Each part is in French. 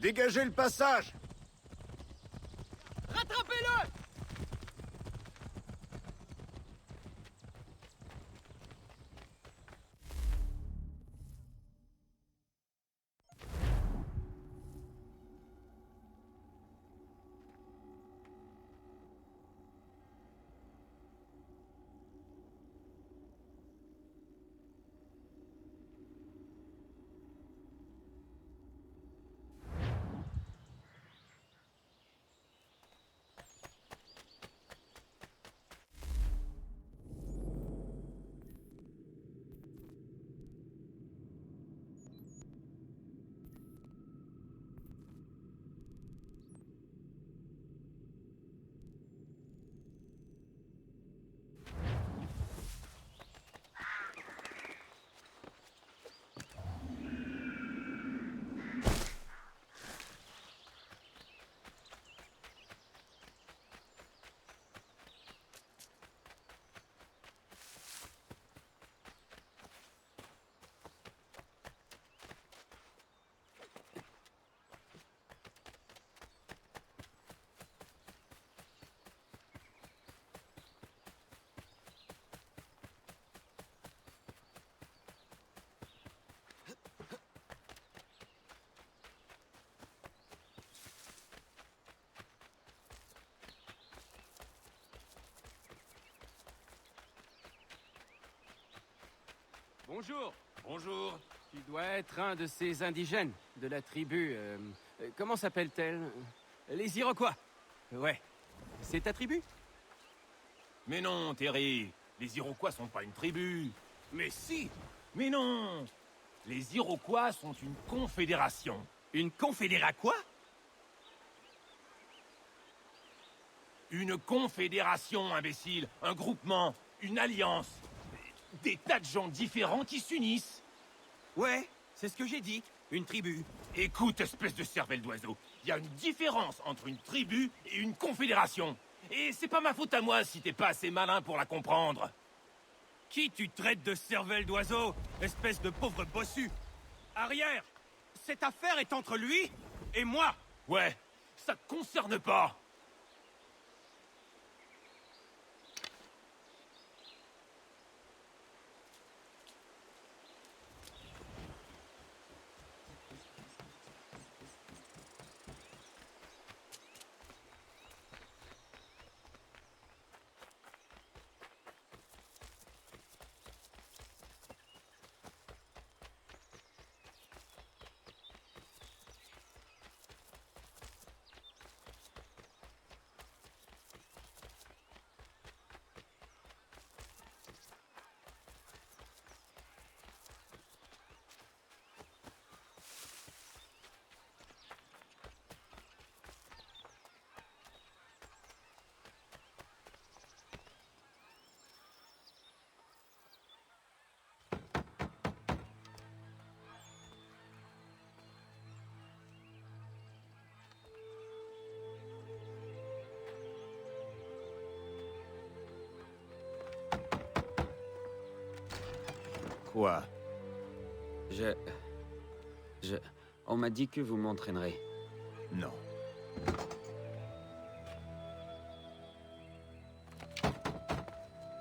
Dégagez le passage! Rattrapez-le! Bonjour. Bonjour. Tu dois être un de ces indigènes de la tribu. Comment s'appelle-t-elle? Les Iroquois. Ouais. C'est ta tribu? Mais non, Terry. Les Iroquois sont pas une tribu. Mais si! Mais non. Les Iroquois sont une confédération. Une confédérat quoi? Une confédération, imbécile. Un groupement. Une alliance. Des tas de gens différents qui s'unissent. Ouais, c'est ce que j'ai dit. Une tribu. Écoute, espèce de cervelle d'oiseau. Il y a une différence entre une tribu et une confédération. Et c'est pas ma faute à moi si t'es pas assez malin pour la comprendre. Qui tu traites de cervelle d'oiseau, espèce de pauvre bossu? Arrière! Cette affaire est entre lui et moi! Ouais, ça te concerne pas. Quoi? On m'a dit que vous m'entraînerez. Non.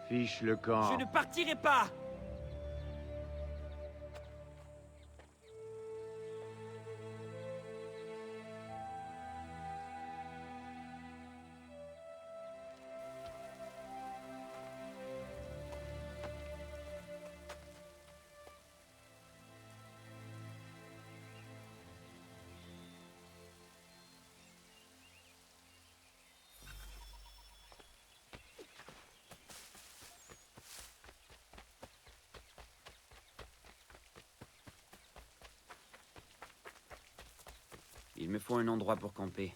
Fiche le camp. Je ne partirai pas! Il me faut un endroit pour camper.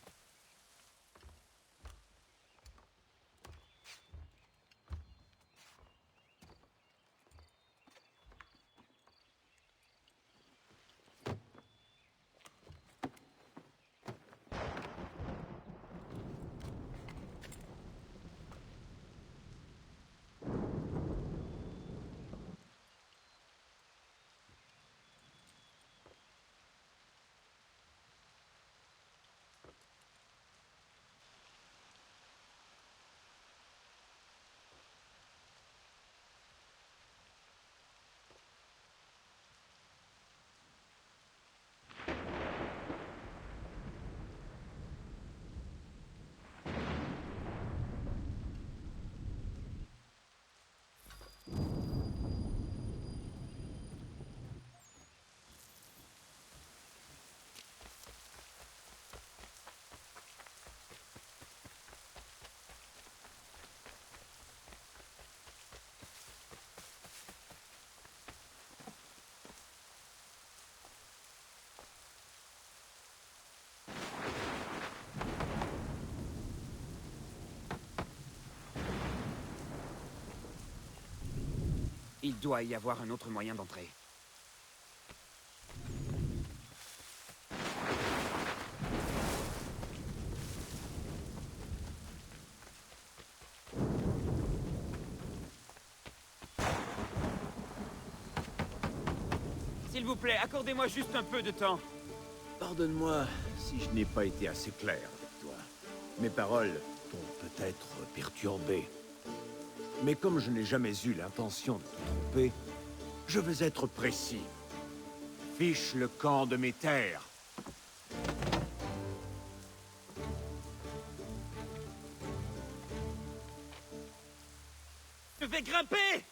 Il doit y avoir un autre moyen d'entrer. S'il vous plaît, accordez-moi juste un peu de temps. Pardonne-moi si je n'ai pas été assez clair avec toi. Mes paroles t'ont peut-être perturbé. Mais comme je n'ai jamais eu l'intention de te tromper, je veux être précis. Fiche le camp de mes terres. Je vais grimper!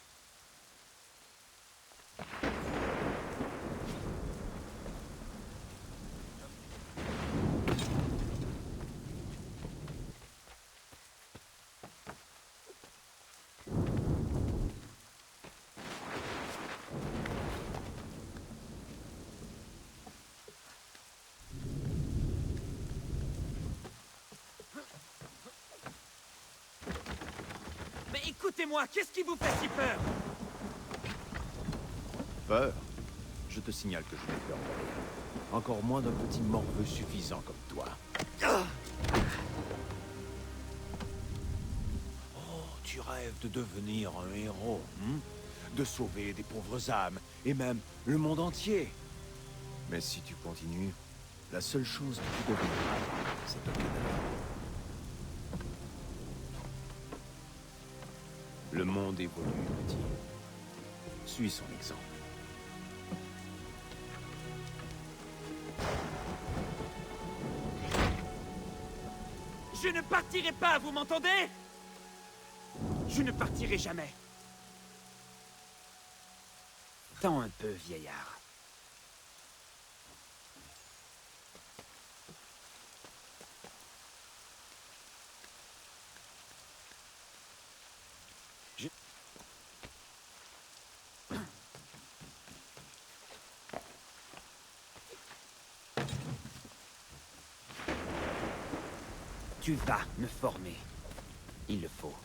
Mais écoutez-moi, qu'est-ce qui vous fait si peur? Peur? Je te signale que je n'ai peur de rien. Encore moins d'un petit morveux suffisant comme toi. Oh, tu rêves de devenir un héros, hein? De sauver des pauvres âmes, et même le monde entier. Mais si tu continues, la seule chose que tu deviendras, c'est un cadavre. Le monde évolue, petit. Suis son exemple. Je ne partirai pas, vous m'entendez? Je ne partirai jamais. Attends un peu, vieillard. Tu vas me former. Il le faut.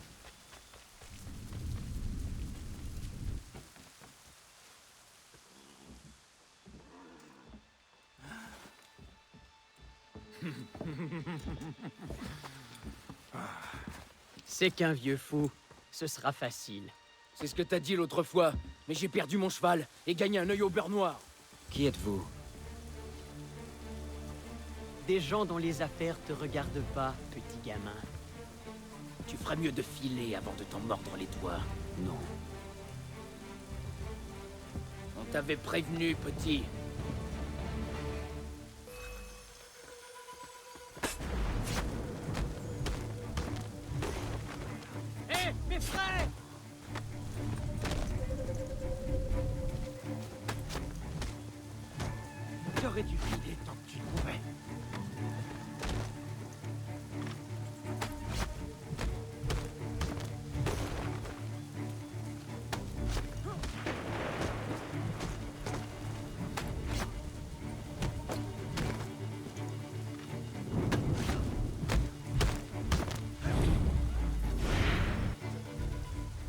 C'est qu'un vieux fou. Ce sera facile. C'est ce que t'as dit l'autre fois, mais j'ai perdu mon cheval et gagné un œil au beurre noir. Qui êtes-vous? Des gens dont les affaires te regardent pas, petit gamin. Tu ferais mieux de filer avant de t'en mordre les doigts. Non. On t'avait prévenu, petit. Hé, mes frères! J'aurais dû filer tant que tu le pouvais.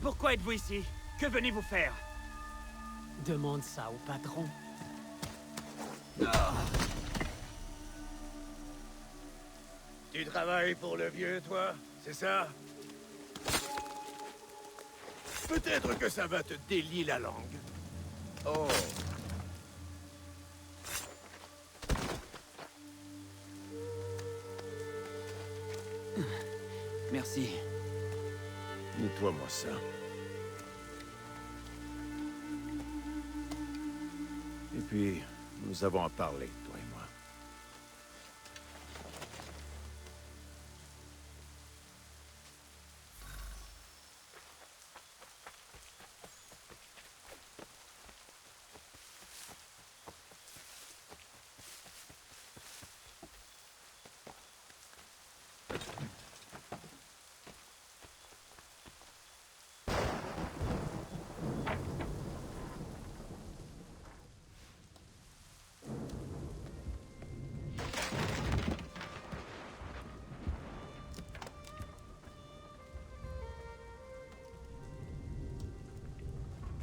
Pourquoi êtes-vous ici? Que venez-vous faire? Demande ça au patron. Tu travailles pour le vieux, toi? C'est ça? Peut-être que ça va te délier la langue. Oh. Merci. Nettoie-moi ça. Et puis, nous avons à parler, toi et moi.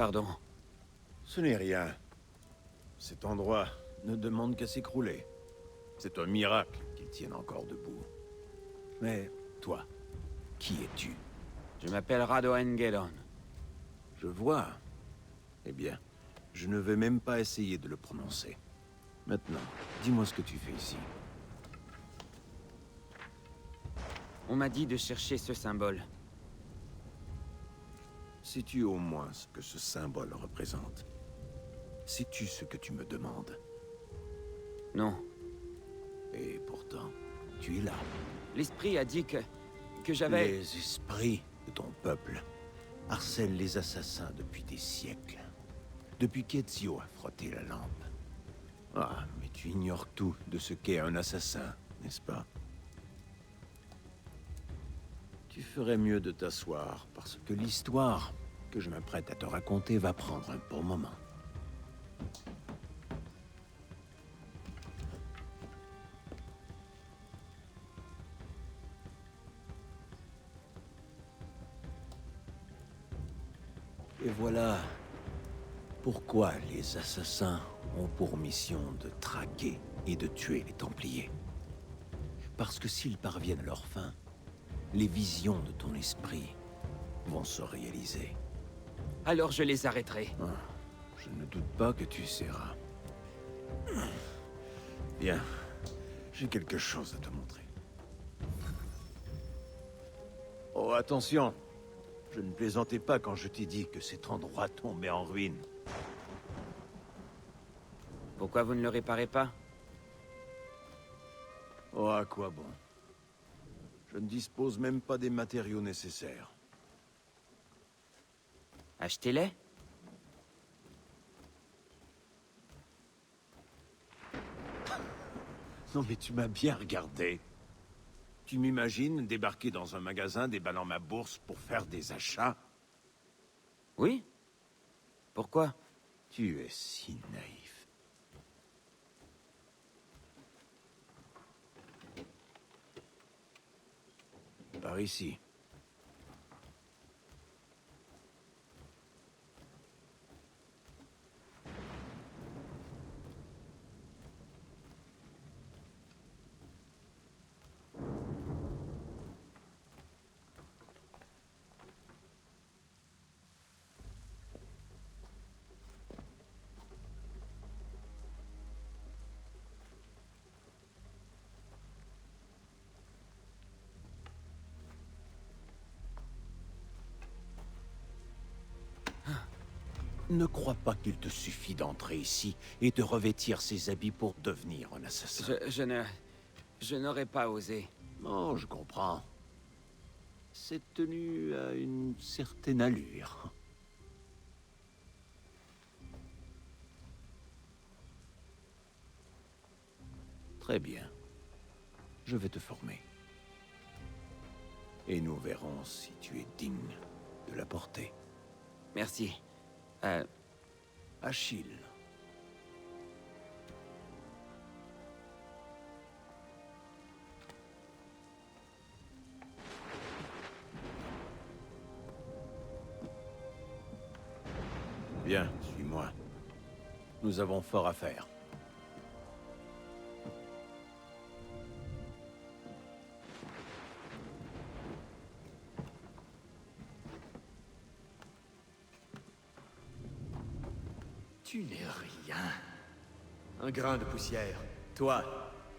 Pardon. Ce n'est rien. Cet endroit ne demande qu'à s'écrouler. C'est un miracle qu'il tienne encore debout. Mais toi, qui es-tu? Je m'appelle Radoen Gelon. Je vois. Eh bien, je ne vais même pas essayer de le prononcer. Maintenant, dis-moi ce que tu fais ici. On m'a dit de chercher ce symbole. Sais-tu au moins ce que ce symbole représente? Sais-tu ce que tu me demandes? Non. Et pourtant, tu es là. L'esprit a dit que j'avais... Les esprits de ton peuple harcèlent les assassins depuis des siècles. Depuis qu'Ezio a frotté la lampe. Ah, mais tu ignores tout de ce qu'est un assassin, n'est-ce pas? Tu ferais mieux de t'asseoir, parce que l'histoire que je m'apprête à te raconter va prendre un bon moment. Et voilà pourquoi les assassins ont pour mission de traquer et de tuer les Templiers. Parce que s'ils parviennent à leur fin, les visions de ton esprit vont se réaliser. Alors je les arrêterai. Ah, je ne doute pas que tu essaieras. Bien, j'ai quelque chose à te montrer. Oh, attention! Je ne plaisantais pas quand je t'ai dit que cet endroit tombait en ruine. Pourquoi vous ne le réparez pas? Oh, à quoi bon? Je ne dispose même pas des matériaux nécessaires. Achetez-les. Non mais tu m'as bien regardé. Tu m'imagines débarquer dans un magasin déballant ma bourse pour faire des achats? Oui? Pourquoi? Tu es si naïf. Par ici. Ne crois pas qu'il te suffit d'entrer ici et de revêtir ses habits pour devenir un assassin. Je n'aurais pas osé. Non, je comprends. Cette tenue a une certaine allure. Très bien. Je vais te former. Et nous verrons si tu es digne de la porter. Merci. Achille. Bien, suis-moi. Nous avons fort à faire. Tu n'es rien. Un grain de poussière, toi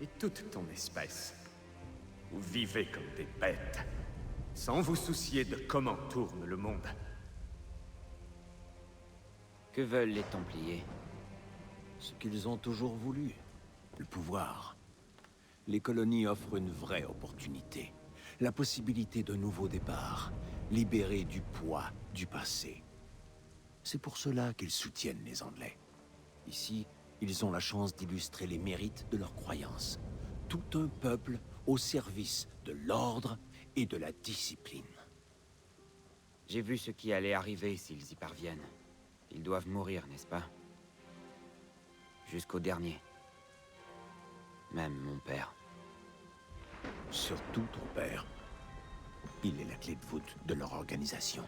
et toute ton espèce. Vous vivez comme des bêtes, sans vous soucier de comment tourne le monde. Que veulent les Templiers? Ce qu'ils ont toujours voulu, le pouvoir. Les colonies offrent une vraie opportunité. La possibilité d'un nouveau départ, libéré du poids du passé. C'est pour cela qu'ils soutiennent les Anglais. Ici, ils ont la chance d'illustrer les mérites de leurs croyances. Tout un peuple au service de l'ordre et de la discipline. J'ai vu ce qui allait arriver s'ils y parviennent. Ils doivent mourir, n'est-ce pas? Jusqu'au dernier. Même mon père. Surtout ton père. Il est la clé de voûte de leur organisation.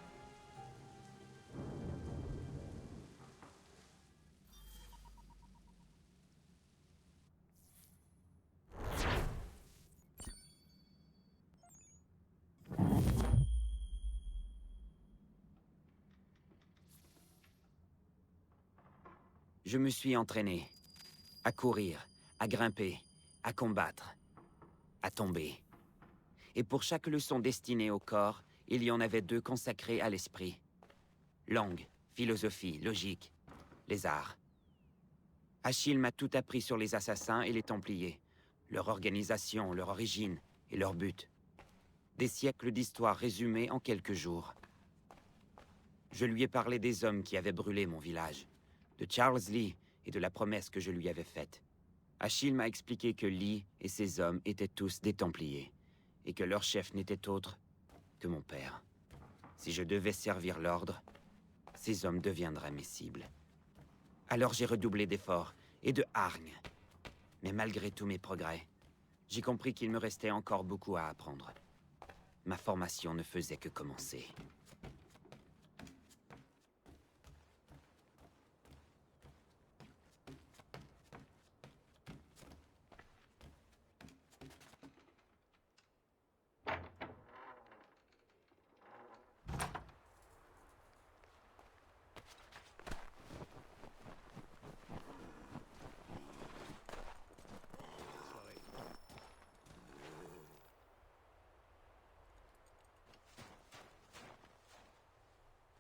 Je me suis entraîné. À courir, à grimper, à combattre, à tomber. Et pour chaque leçon destinée au corps, il y en avait 2 consacrées à l'esprit. Langue, philosophie, logique, les arts. Achille m'a tout appris sur les assassins et les Templiers. Leur organisation, leur origine et leur but. Des siècles d'histoire résumés en quelques jours. Je lui ai parlé des hommes qui avaient brûlé mon village, de Charles Lee et de la promesse que je lui avais faite. Achille m'a expliqué que Lee et ses hommes étaient tous des Templiers, et que leur chef n'était autre que mon père. Si je devais servir l'ordre, ces hommes deviendraient mes cibles. Alors j'ai redoublé d'efforts et de hargne. Mais malgré tous mes progrès, j'ai compris qu'il me restait encore beaucoup à apprendre. Ma formation ne faisait que commencer.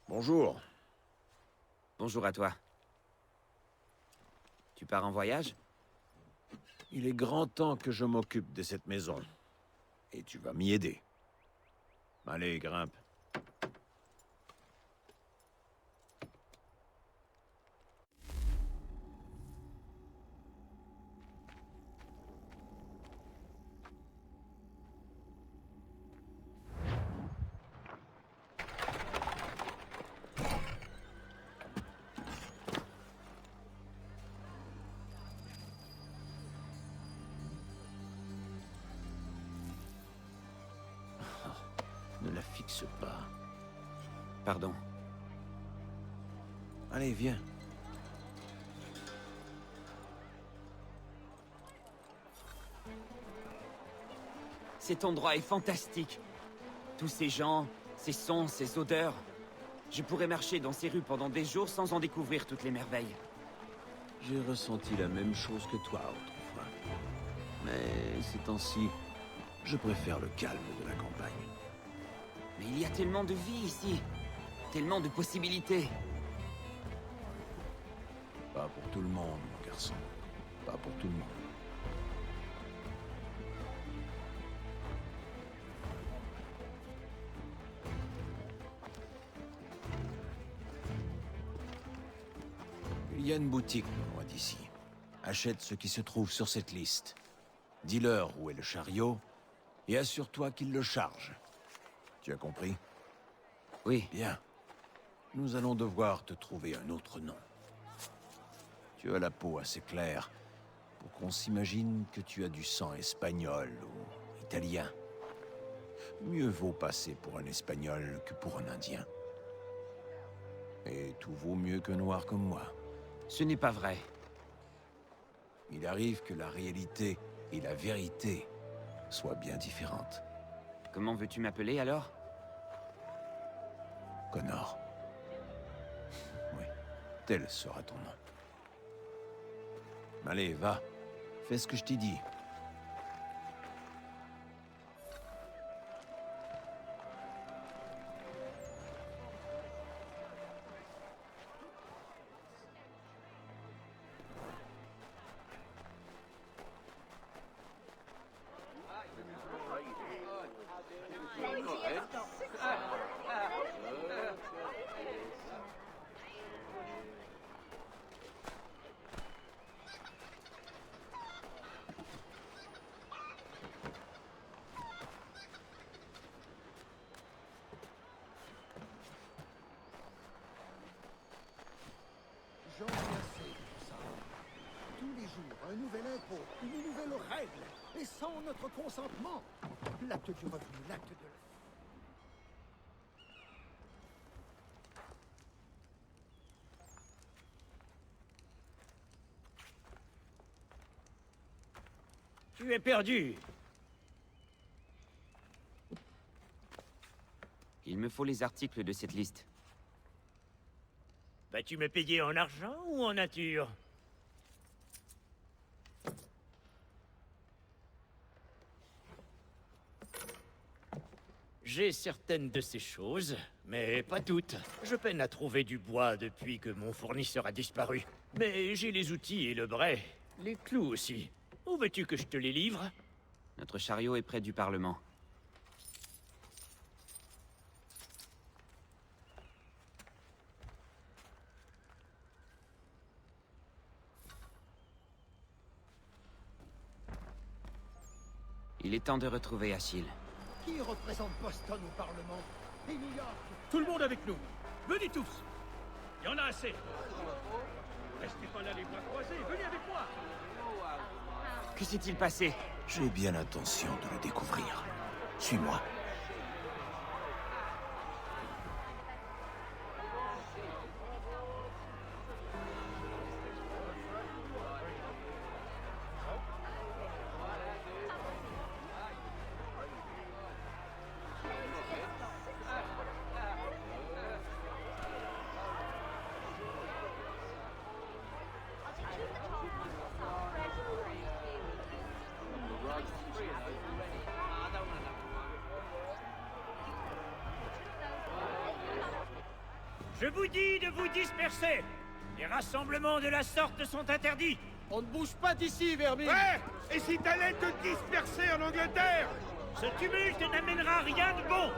Bonjour. Bonjour à toi. Tu pars en voyage? Il est grand temps que je m'occupe de cette maison. Et tu vas m'y aider. Allez, grimpe. Ne la fixe pas. Pardon. Allez, viens. Cet endroit est fantastique. Tous ces gens, ces sons, ces odeurs. Je pourrais marcher dans ces rues pendant des jours sans en découvrir toutes les merveilles. J'ai ressenti la même chose que toi autrefois. Mais ces temps-ci, je préfère le calme de la campagne. Mais il y a tellement de vie ici. Tellement de possibilités. Pas pour tout le monde, mon garçon. Pas pour tout le monde. Il y a une boutique non loin d'ici. Achète ce qui se trouve sur cette liste. Dis-leur où est le chariot, et assure-toi qu'ils le chargent. Tu as compris? Oui, Bien. Nous allons devoir te trouver un autre nom. Tu as la peau assez claire pour qu'on s'imagine que tu as du sang espagnol ou italien. Mieux vaut passer pour un Espagnol que pour un Indien. Et tout vaut mieux qu'un noir comme moi. ce n'est pas vrai. Il arrive que la réalité et la vérité soient bien différentes. Comment veux-tu m'appeler alors? Connor. Oui, tel sera ton nom. Allez, va. Fais ce que je t'ai dit. J'en ai assez de tout ça. Tous les jours, un nouvel impôt, une nouvelle règle, et sans notre consentement. L'acte du revenu, l'acte de... Tu es perdu. Il me faut les articles de cette liste. Vas-tu me payer en argent ou en nature? J'ai certaines de ces choses, mais pas toutes. Je peine à trouver du bois depuis que mon fournisseur a disparu. Mais j'ai les outils et le brai. Les clous aussi. Où veux-tu que je te les livre? Notre chariot est près du Parlement. Il est temps de retrouver Achille. Qui représente Boston au Parlement? Et New York? Tout le monde avec nous. Venez tous. Il y en a assez. Restez pas là les bras croisés. Venez avec moi. Que s'est-il passé? J'ai bien l'intention de le découvrir. Suis-moi. Je vous dis de vous disperser. Les rassemblements de la sorte sont interdits. On ne bouge pas d'ici, Vermine. Ouais! Et si t'allais te disperser en Angleterre? Ce tumulte n'amènera rien de bon.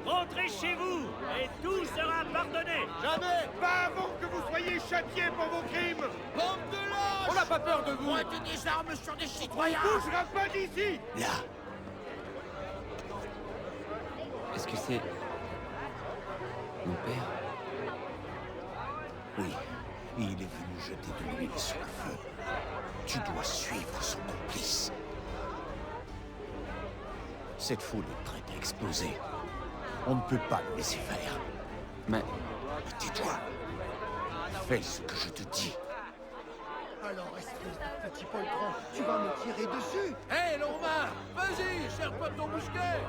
Rentrez chez vous et tout sera pardonné. Jamais. Pas avant que vous soyez châtiés pour vos crimes! Bande de lâches. On n'a pas peur de vous. Pointez des armes sur des citoyens! Bougera pas d'ici! Là. Est-ce que c'est... mon père? Oui. Il est venu jeter de l'huile sur le feu. Tu dois suivre son complice. Cette foule est prête à exploser. On ne peut pas le laisser faire. Mais... tais-toi. Fais ce que je te dis. Alors, espèce de petit poltron, tu vas me tirer dessus? Hé, Lombard, vas-y, serre pas ton mousquet.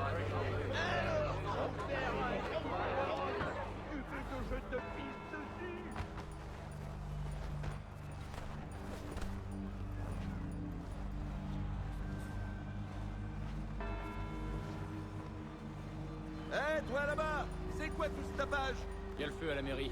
Hé, toi là-bas! C'est quoi tout ce tapage? Il y a le feu à la mairie.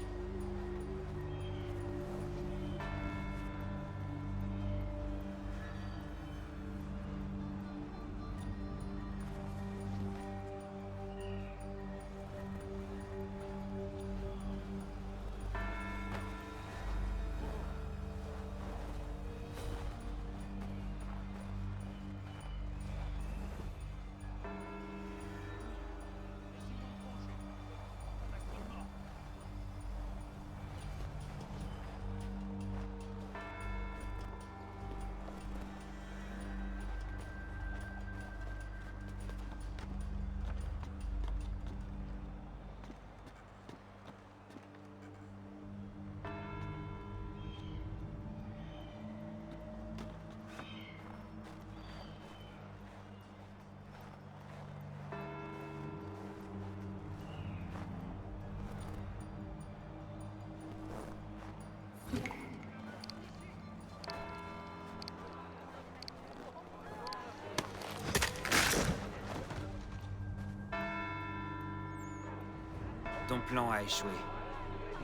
Ton plan a échoué.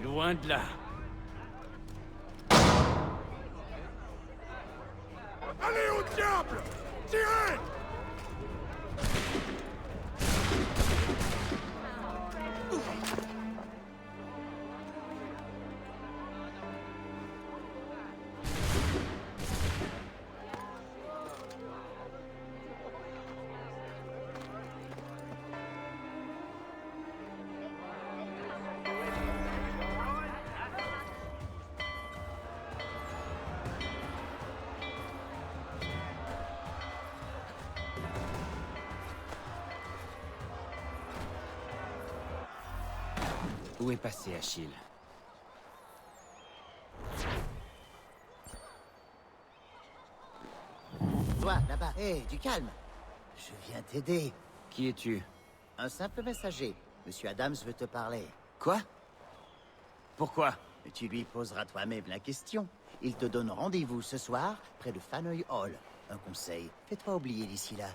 Loin de là. Allez au diable! Tirez! Où est passé Achille? Toi, là-bas, hé, du calme. Je viens t'aider. Qui es-tu? Un simple messager. Monsieur Adams veut te parler. Quoi? Pourquoi? Tu lui poseras toi-même la question. Il te donne rendez-vous ce soir, près de Faneuil Hall. Un conseil, fais-toi oublier d'ici là.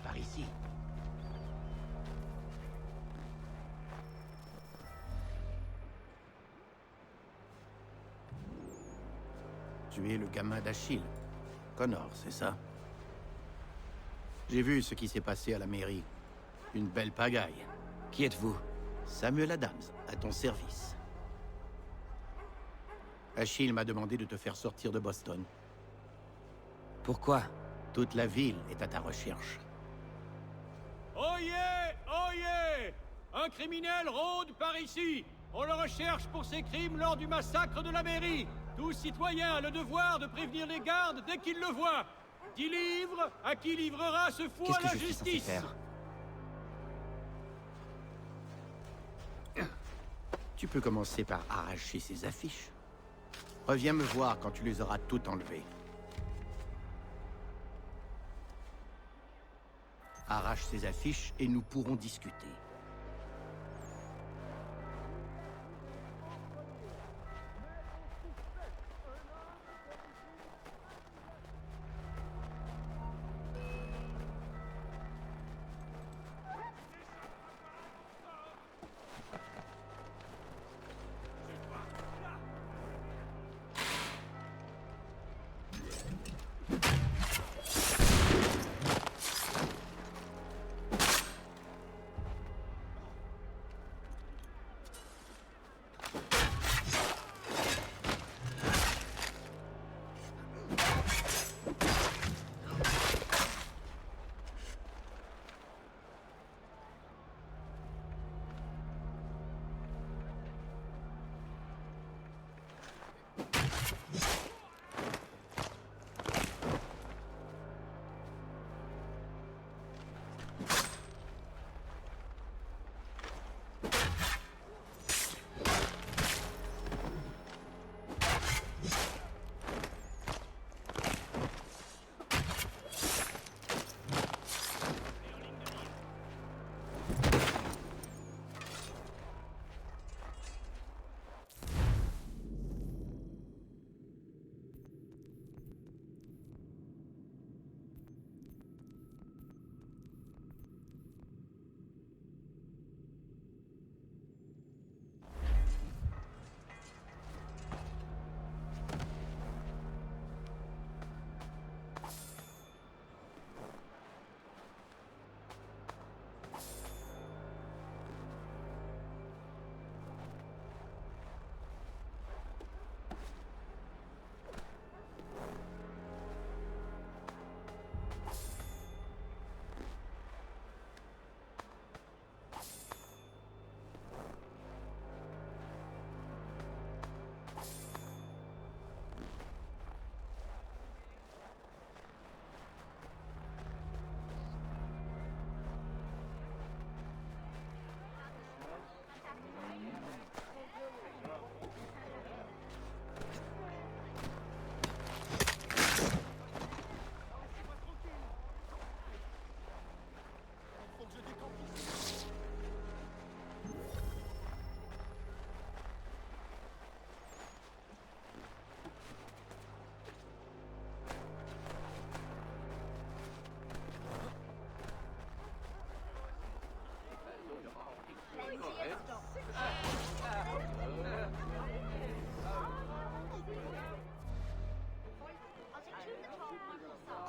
Par ici. Tu es le gamin d'Achille. Connor, c'est ça? J'ai vu ce qui s'est passé à la mairie. Une belle pagaille. Qui êtes-vous? Samuel Adams, à ton service. Achille m'a demandé de te faire sortir de Boston. Pourquoi? Toute la ville est à ta recherche. Oyez! Oyez! Un criminel rôde par ici! On le recherche pour ses crimes lors du massacre de la mairie! Tout citoyen a le devoir de prévenir les gardes dès qu'il le voit! 10 livres à qui livrera ce fou à la justice! Tu peux commencer par arracher ces affiches. Reviens me voir quand tu les auras toutes enlevées. Arrache ces affiches et nous pourrons discuter.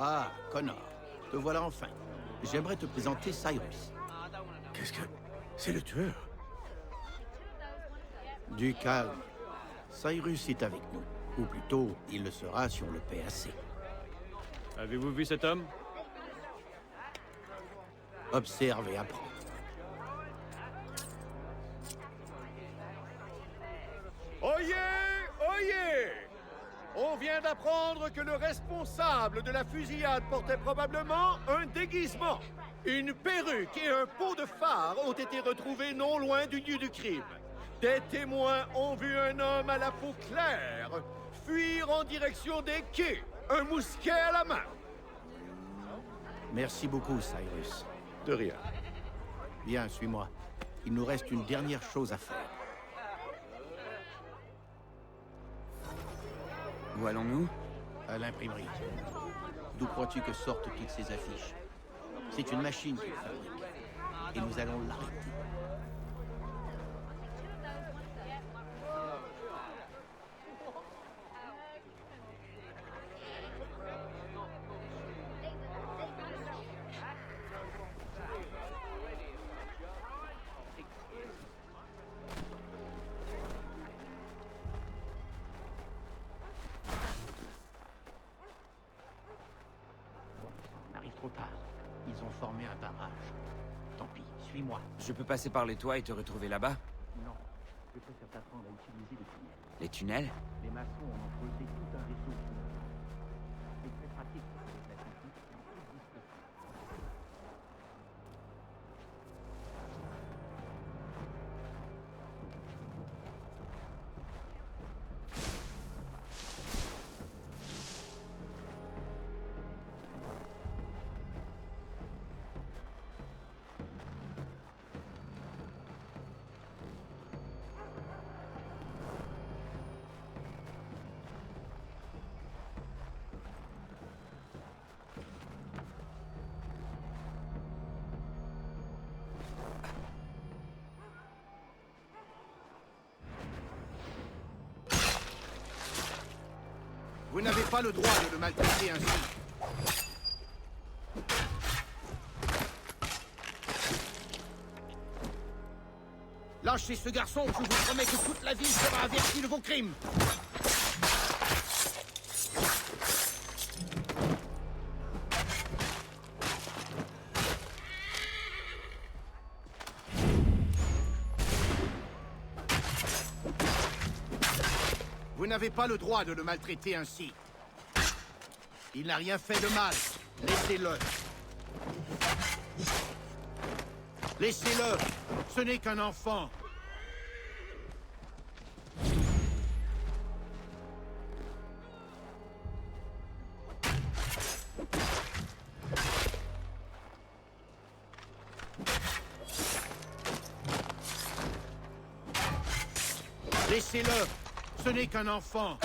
Ah, Connor. Te voilà enfin. J'aimerais te présenter Cyrus. Qu'est-ce que... C'est le tueur. Du calme. Cyrus est avec nous. Ou plutôt, il le sera si on le paie assez. Avez-vous vu cet homme? Observe et apprends. Oyez! Oyez! On vient d'apprendre que le responsable de la fusillade portait probablement un déguisement. Une perruque et un pot de phare ont été retrouvés non loin du lieu du crime. Des témoins ont vu un homme à la peau claire fuir en direction des quais, un mousquet à la main. Merci beaucoup, Cyrus. De rien. Viens, suis-moi. Il nous reste une dernière chose à faire. Où allons-nous? À l'imprimerie. D'où crois-tu que sortent toutes ces affiches? C'est une machine qui le fabrique. Et nous allons l'arrêter. On arrive trop tard. Ils ont formé un barrage. Tant pis, suis-moi. Je peux passer par les toits et te retrouver là-bas? Non, je préfère t'apprendre à utiliser les tunnels. Les tunnels? Les maçons en ont creusé tout un réseau. C'est très pratique pour les scientifiques et en toute discrétion. Vous n'avez pas le droit de le maltraiter ainsi. Lâchez ce garçon, je vous promets que toute la ville sera avertie de vos crimes. Vous n'avez pas le droit de le maltraiter ainsi. Il n'a rien fait de mal. Laissez-le. Laissez-le. Ce n'est qu'un enfant. Laissez-le. Ce n'est qu'un enfant.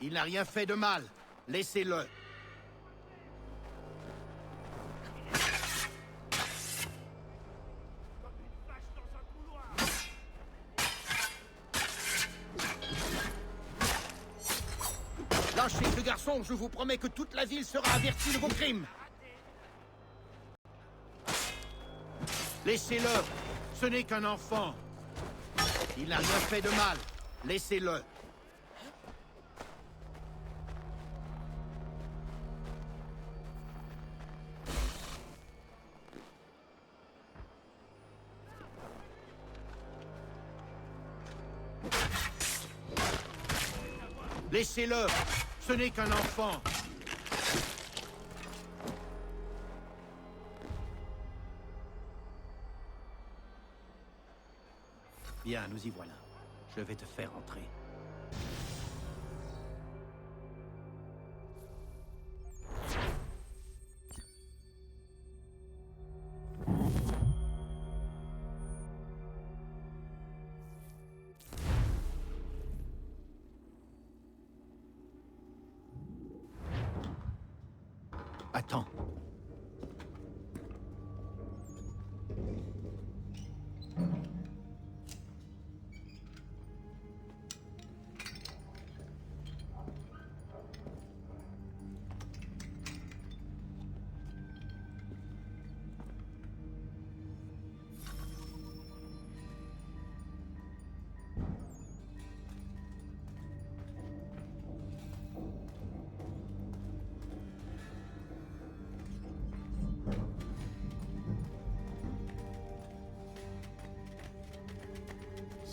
Il n'a rien fait de mal. Laissez-le. Lâchez ce garçon, je vous promets que toute la ville sera avertie de vos crimes. Laissez-le. Ce n'est qu'un enfant. Il n'a rien fait de mal. Laissez-le. Laissez-le. Ce n'est qu'un enfant. Bien, nous y voilà. Je vais te faire entrer. Attends.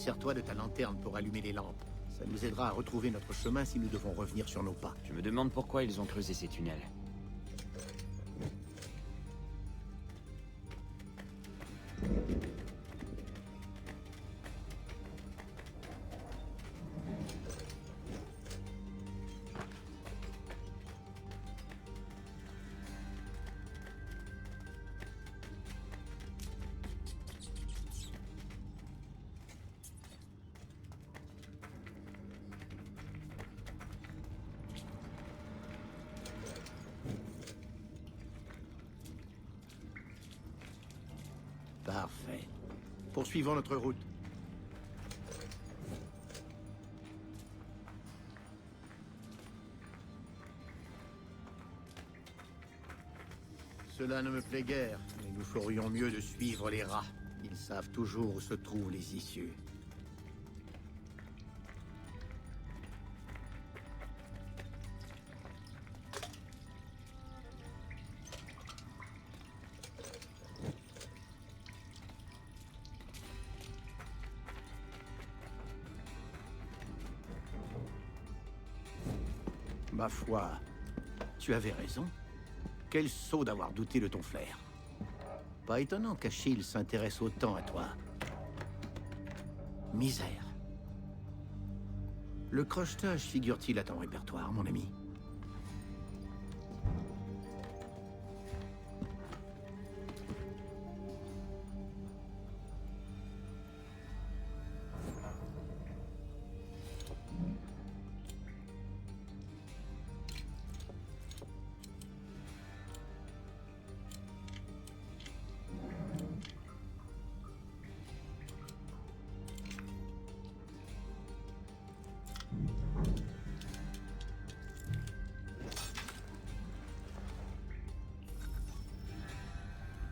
Sers-toi de ta lanterne pour allumer les lampes. Ça nous aidera à retrouver notre chemin si nous devons revenir sur nos pas. Je me demande pourquoi ils ont creusé ces tunnels. Parfait. Poursuivons notre route. Cela ne me plaît guère, mais nous ferions mieux de suivre les rats. Ils savent toujours où se trouvent les issues. Ma foi, tu avais raison. Quel sot d'avoir douté de ton flair. Pas étonnant qu'Achille s'intéresse autant à toi. Misère. Le crochetage figure-t-il à ton répertoire, mon ami?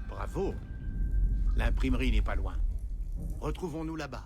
Bravo! L'imprimerie n'est pas loin. Retrouvons-nous là-bas.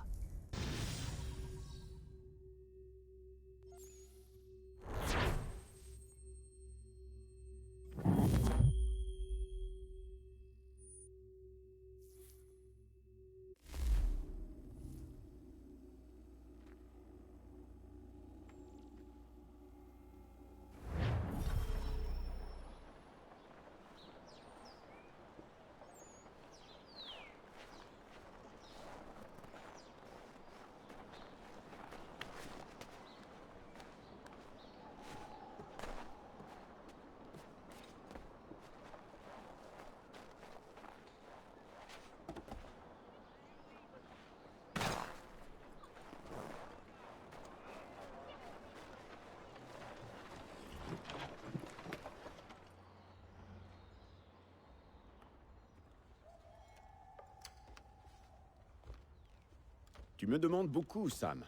Tu me demandes beaucoup, Sam.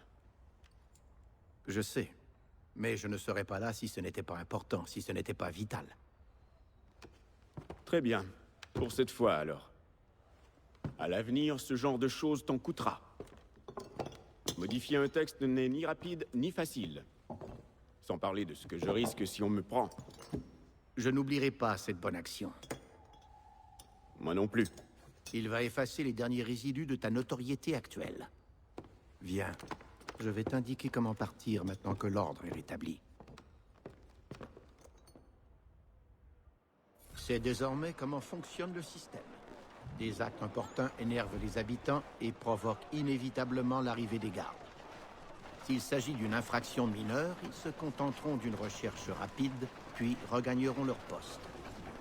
Je sais. Mais je ne serais pas là si ce n'était pas important, si ce n'était pas vital. Très bien. Pour cette fois, alors. À l'avenir, ce genre de choses t'en coûtera. Modifier un texte n'est ni rapide, ni facile. Sans parler de ce que je risque si on me prend. Je n'oublierai pas cette bonne action. Moi non plus. Il va effacer les derniers résidus de ta notoriété actuelle. Viens, je vais t'indiquer comment partir maintenant que l'ordre est rétabli. C'est désormais comment fonctionne le système. Des actes importants énervent les habitants et provoquent inévitablement l'arrivée des gardes. S'il s'agit d'une infraction mineure, ils se contenteront d'une recherche rapide, puis regagneront leur poste.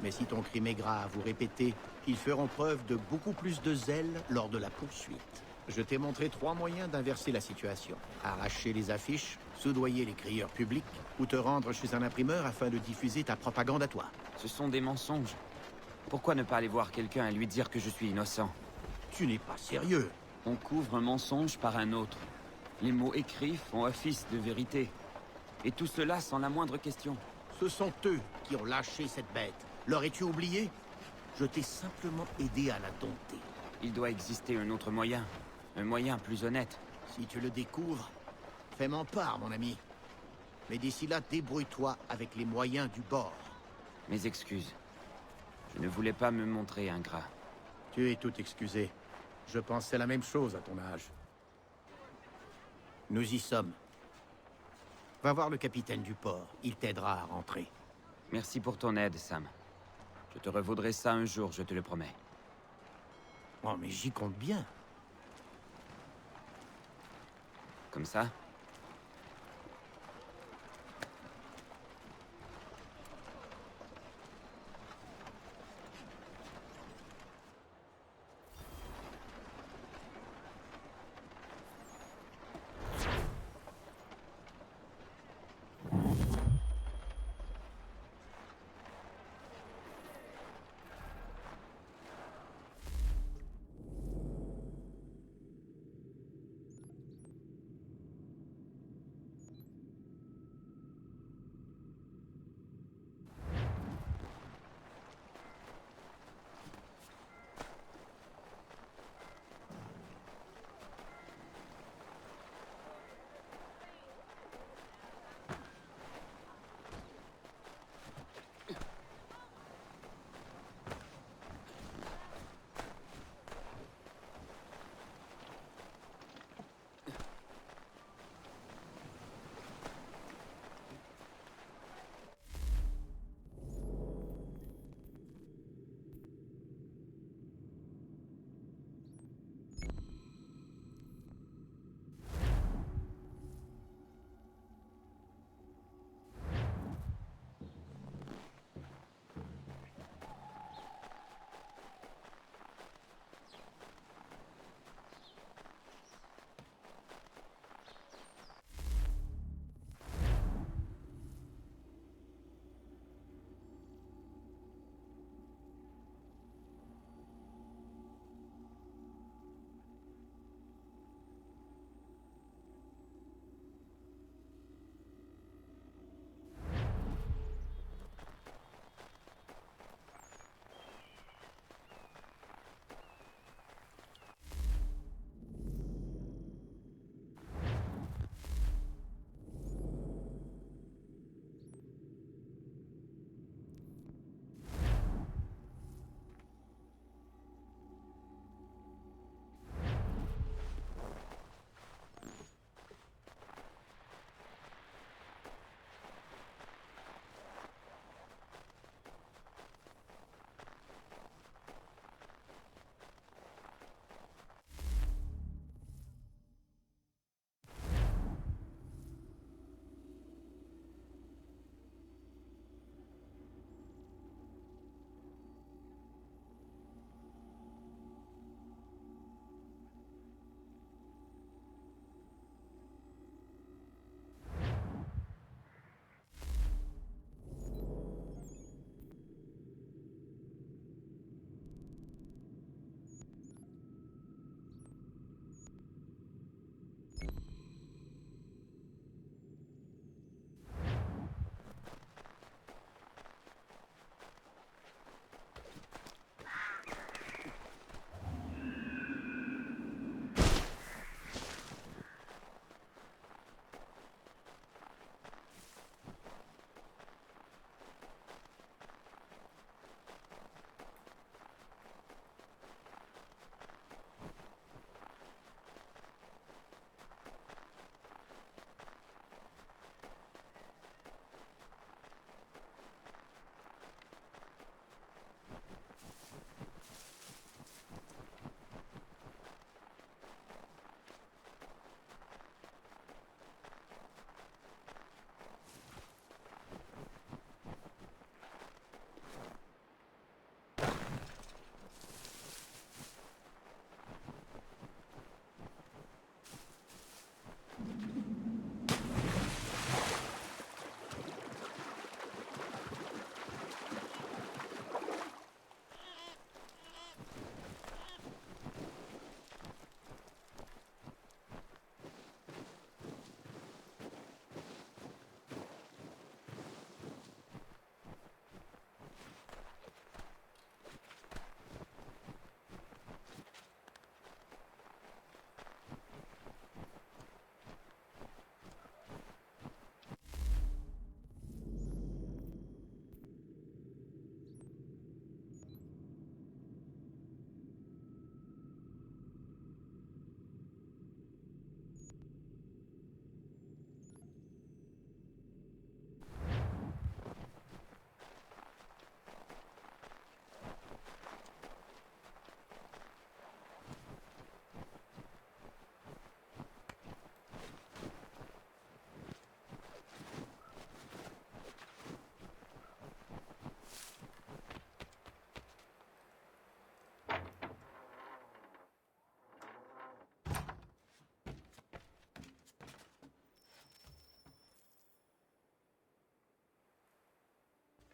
Mais si ton crime est grave ou répété, ils feront preuve de beaucoup plus de zèle lors de la poursuite. Je t'ai montré 3 moyens d'inverser la situation. Arracher les affiches, soudoyer les crieurs publics, ou te rendre chez un imprimeur afin de diffuser ta propagande à toi. Ce sont des mensonges. Pourquoi ne pas aller voir quelqu'un et lui dire que je suis innocent? Tu n'es pas sérieux. On couvre un mensonge par un autre. Les mots écrits font office de vérité. Et tout cela sans la moindre question. Ce sont eux qui ont lâché cette bête. L'aurais-tu oublié? Je t'ai simplement aidé à la dompter. Il doit exister un autre moyen. Un moyen plus honnête. Si tu le découvres, fais m'en part, mon ami. Mais d'ici là, débrouille-toi avec les moyens du bord. Mes excuses. Je ne voulais pas me montrer ingrat. Tu es tout excusé. Je pensais la même chose à ton âge. Nous y sommes. Va voir le capitaine du port. Il t'aidera à rentrer. Merci pour ton aide, Sam. Je te revaudrai ça un jour, je te le promets. Oh, mais j'y compte bien. Comme ça?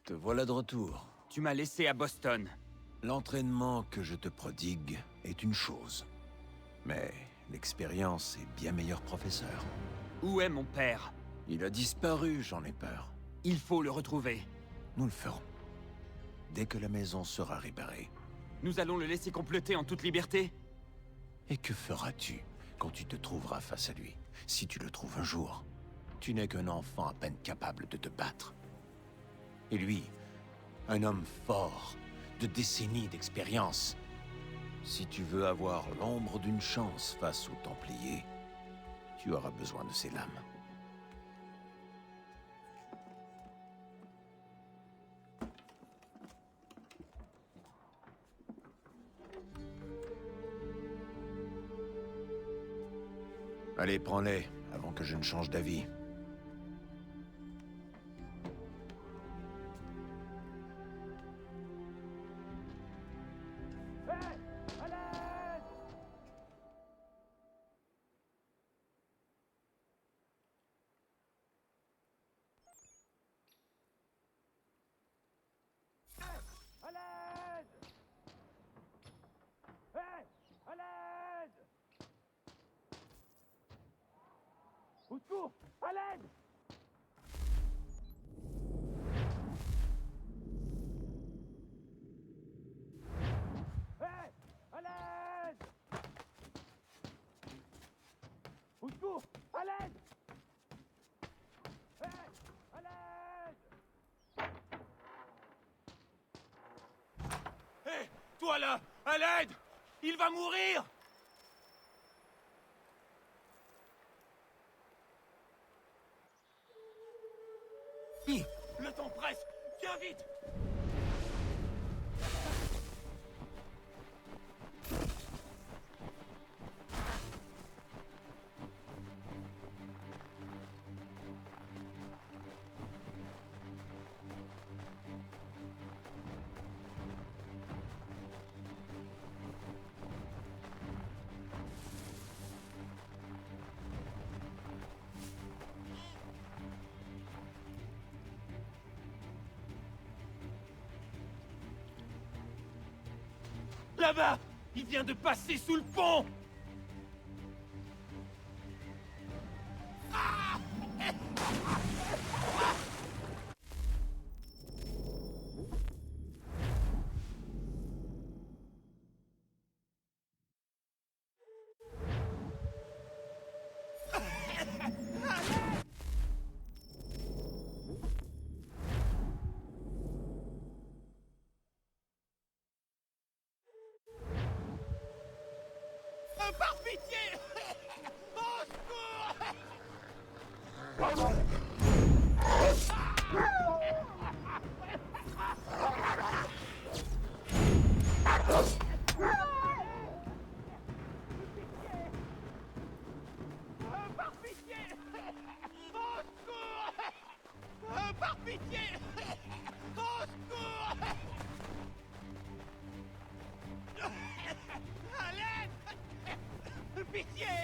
Te voilà de retour. Tu m'as laissé à Boston. L'entraînement que je te prodigue est une chose. Mais l'expérience est bien meilleur professeur. Où est mon père? Il a disparu, j'en ai peur. Il faut le retrouver. Nous le ferons. Dès que la maison sera réparée. Nous allons le laisser comploter en toute liberté? Et que feras-tu quand tu te trouveras face à lui? Si tu le trouves un jour, tu n'es qu'un enfant à peine capable de te battre. Et lui, un homme fort, de décennies d'expérience. Si tu veux avoir l'ombre d'une chance face aux Templiers, tu auras besoin de ses lames. Allez, prends-les, avant que je ne change d'avis. Au secours! À l'aide! Hé! À l'aide! Au secours! À l'aide! Hé! À l'aide! Hé! Toi là! À l'aide! Il va mourir! Le temps presse! Viens vite! Là-bas! Il vient de passer sous le pont! Par pitié! Au secours! Par pitié! Au secours! Par pitié! Au secours! À l'aide! Pitié!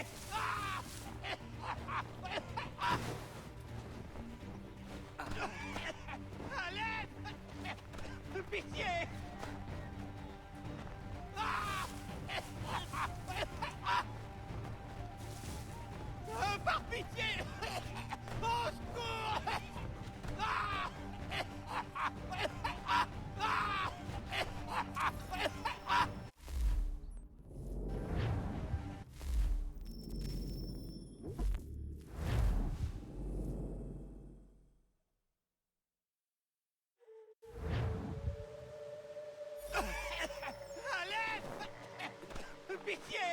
À l'aide! Pitié! Par pitié! Au secours! À l'aide! Pitié!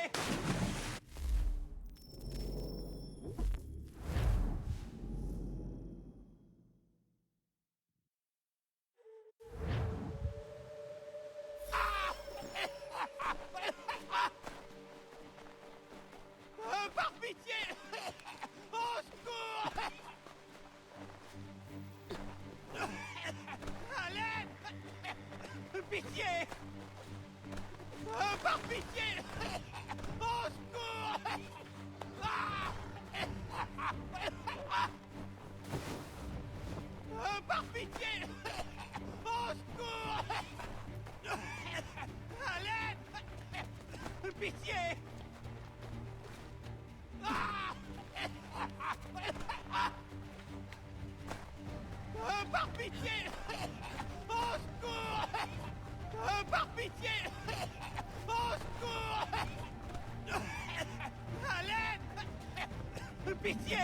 pitié! Au secours! Par pitié! Au secours! À l'aide! Pitié!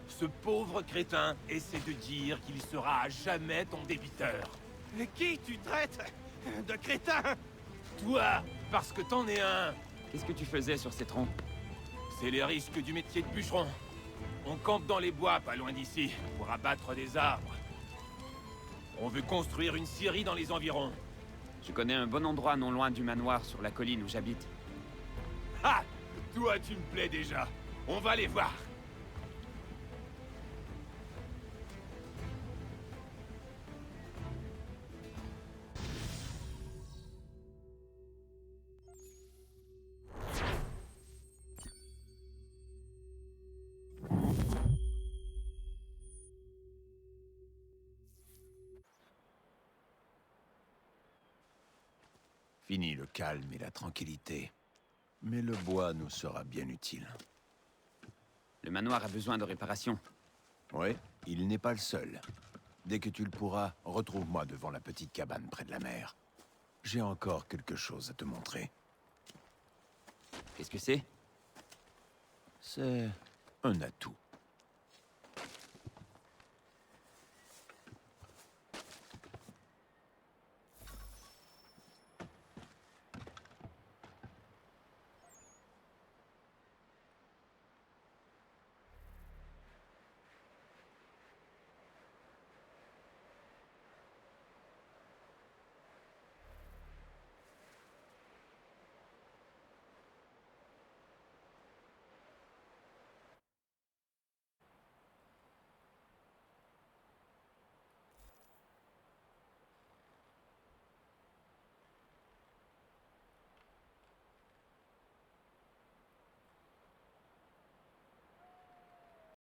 Ce pauvre crétin essaie de dire qu'il sera à jamais ton débiteur. Qui tu traites de crétin? Toi, parce que t'en es un. Qu'est-ce que tu faisais sur ces troncs? C'est les risques du métier de bûcheron. On campe dans les bois, pas loin d'ici, pour abattre des arbres. On veut construire une scierie dans les environs. Je connais un bon endroit non loin du manoir sur la colline où j'habite. Ah! Toi, tu me plais déjà. On va les voir. Fini le calme et la tranquillité. Mais le bois nous sera bien utile. Le manoir a besoin de réparation. Oui, il n'est pas le seul. Dès que tu le pourras, retrouve-moi devant la petite cabane près de la mer. J'ai encore quelque chose à te montrer. Qu'est-ce que c'est? C'est un atout.